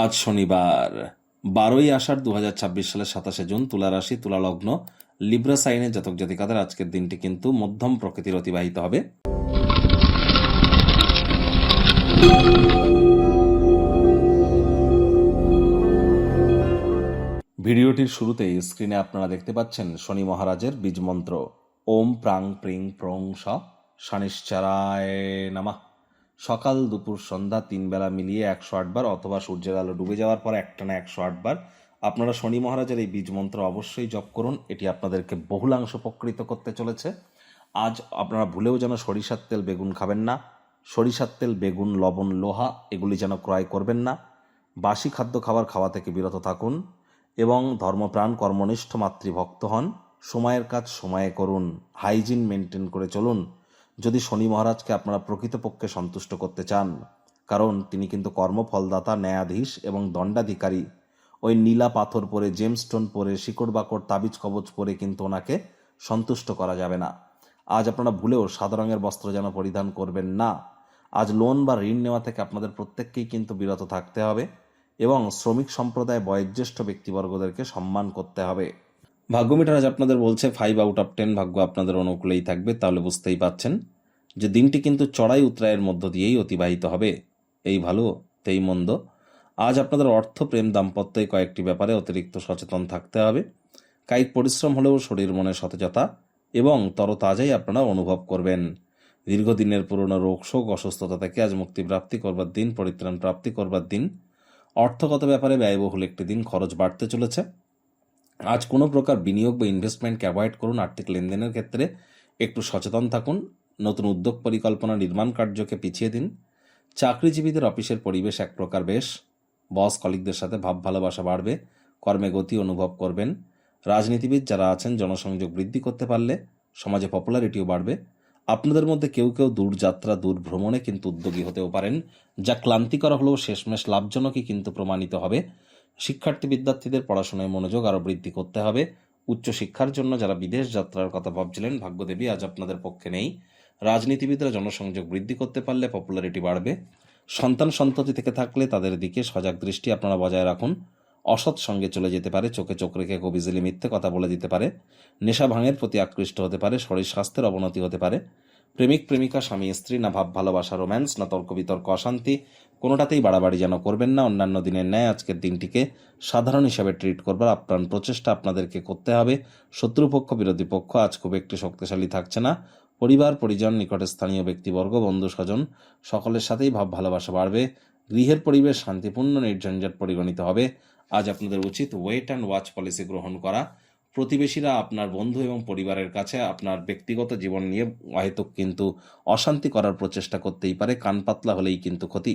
আজ শনিবার 12ই আষাঢ় 2026 সালের 27 জুন। তুলা রাশি, তুলা লগ্ন, লিব্রা সাইনের জাতক জাতিকাদের আজকের দিনটি কিন্তু মধ্যম প্রকৃতির অতিবাহিত হবে। ভিডিওটির শুরুতেই স্ক্রিনে আপনারা দেখতে পাচ্ছেন শনি মহারাজের বীজ মন্ত্র ওম প্রাং প্রিং প্রং স শনিশ্চরায় নমঃ। সকাল দুপুর সন্ধ্যা 3 বেলা মিলিয়ে 108 বার, অথবা সূর্যের আলো ডুবে যাওয়ার পর একটানা 108 বার আপনারা শনি মহারাজের এই বীজ মন্ত্র অবশ্যই জপ করুন। এটি আপনাদেরকে বহুলাংশ উপকৃত করতে চলেছে। আজ আপনারা ভুলেও যেন সরিষার তেল বেগুন খাবেন না। সরিষার তেল বেগুন লবণ লোহা এগুলি যেন ক্রয় করবেন না। বাসি খাদ্য খাওয়া থেকে বিরত থাকুন এবং ধর্মপ্রাণ কর্মনিষ্ঠ মাতৃভক্ত হন। সময়ের কাজ সময়ে করুন, হাইজিন মেনটেন করে চলুন যদি শনি মহারাজকে আপনারা প্রকৃতপক্ষে সন্তুষ্ট করতে চান, কারণ তিনি কিন্তু কর্মফলদাতা, ন্যায়াধীশ এবং দণ্ডাধিকারী। ওই নীলা পাথর পরে, জেমস্টোন পরে, শিকড় বাকড় তাবিজ কবচ পরে কিন্তু ওনাকে সন্তুষ্ট করা যাবে না। আজ আপনারা ভুলেও সাদা রঙের বস্ত্র যেন পরিধান করবেন না। আজ লোন বা ঋণ নেওয়া থেকে আপনাদের প্রত্যেককেই কিন্তু বিরত থাকতে হবে এবং শ্রমিক সম্প্রদায় বয়োজ্যেষ্ঠ ব্যক্তিবর্গদেরকে সম্মান করতে হবে। ভাগ্যমিটার আজ আপনাদের বলছে 5/10 ভাগ্য আপনাদের অনুকূলেই থাকবে। তাহলে বুঝতেই পাচ্ছেন যে দিনটি কিন্তু চড়াই উতরাইয়ের মধ্য দিয়েই অতিবাহিত হবে। এই ভালো তেই মন্দ। আজ আপনাদের অর্থ, প্রেম, দাম্পত্যে কয়েকটি ব্যাপারে অতিরিক্ত সচেতন থাকতে হবে। কায়িক পরিশ্রম হলেও শরীর মনে সতেজতা এবং তরতাজাই আপনারা অনুভব করবেন। দীর্ঘদিনের পুরনো রোগ শোক অসুস্থতা থেকে আজ মুক্তি প্রাপ্তি করবার দিন, পরিত্রাণ প্রাপ্তি করবার দিন। অর্থগত ব্যাপারে ব্যয়বহুল একটি দিন, খরচ বাড়তে চলেছে। আজ কোনো প্রকার বিনিয়োগ বা ইনভেস্টমেন্টকে অ্যাভয়েড করুন। আর্থিক লেনদেনের ক্ষেত্রে একটু সচেতন থাকুন। নতুন উদ্যোগ পরিকল্পনা, নির্মাণ কার্যকে পিছিয়ে দিন। চাকরিজীবীদের অফিসের পরিবেশ এক প্রকার বেশ। বস কলিগদের সাথে ভাব ভালোবাসা বাড়বে, কর্মে গতি অনুভব করবেন। রাজনীতিবিদ যারা আছেন জনসংযোগ বৃদ্ধি করতে পারলে সমাজে পপুলারিটিও বাড়বে। আপনাদের মধ্যে কেউ কেউ দূরযাত্রা, দূর ভ্রমণে কিন্তু উদ্যোগী হতেও পারেন, যা ক্লান্তিকর হলেও শেষমেশ লাভজনকই কিন্তু প্রমাণিত হবে। শিক্ষার্থী বিদ্যার্থীদের পড়াশোনায় মনোযোগ আরও বৃদ্ধি করতে হবে। উচ্চশিক্ষার জন্য যারা বিদেশ যাত্রার কথা ভাবছিলেন, ভাগ্যদেবী আজ আপনাদের পক্ষে নেই। রাজনীতিবিদরা জনসংযোগ বৃদ্ধি করতে পারলে পপুলারিটি বাড়বে। সন্তান সন্ততি থেকে থাকলে তাদের দিকে সজাগ দৃষ্টি আপনারা বজায় রাখুন। অসৎ সঙ্গে চলে যেতে পারে, চোখে চোখ রেখে খুব ইজিলি মিথ্যে কথা বলে দিতে পারে। নেশা ভাঙের প্রতি আকৃষ্ট হতে পারে, শরীর স্বাস্থ্যের অবনতি হতে পারে। প্রেমিক প্রেমিকা, স্বামী স্ত্রী, না ভাব ভালোবাসা রোম্যান্স, না তর্ক বিতর্ক অশান্তি, কোনোটাতেই বাড়াবাড়ি যেন করবেন না। অন্যান্য দিনের ন্যায় আজকের দিনটিকে সাধারণ হিসাবে ট্রিট করবার আপ্রাণ প্রচেষ্টা আপনাদেরকে করতে হবে। শত্রুপক্ষ, বিরোধী পক্ষ আজ খুব একটু শক্তিশালী থাকছে না। পরিবার পরিজন, নিকটে স্থানীয় ব্যক্তিবর্গ, বন্ধু স্বজন সকলের সাথেই ভাব ভালোবাসা বাড়বে। গৃহের পরিবেশ শান্তিপূর্ণ, নির্ঝঞ্ঝাট পরিগণিত হবে। আজ আপনাদের উচিত ওয়েট অ্যান্ড ওয়াচ পলিসি গ্রহণ করা। প্রতিবেশীরা, আপনার বন্ধু এবং পরিবারের কাছে আপনার ব্যক্তিগত জীবন নিয়ে হয়তো কিন্তু অশান্তি করার প্রচেষ্টা করতেই পারে। কান পাতলা হলেই কিন্তু ক্ষতি।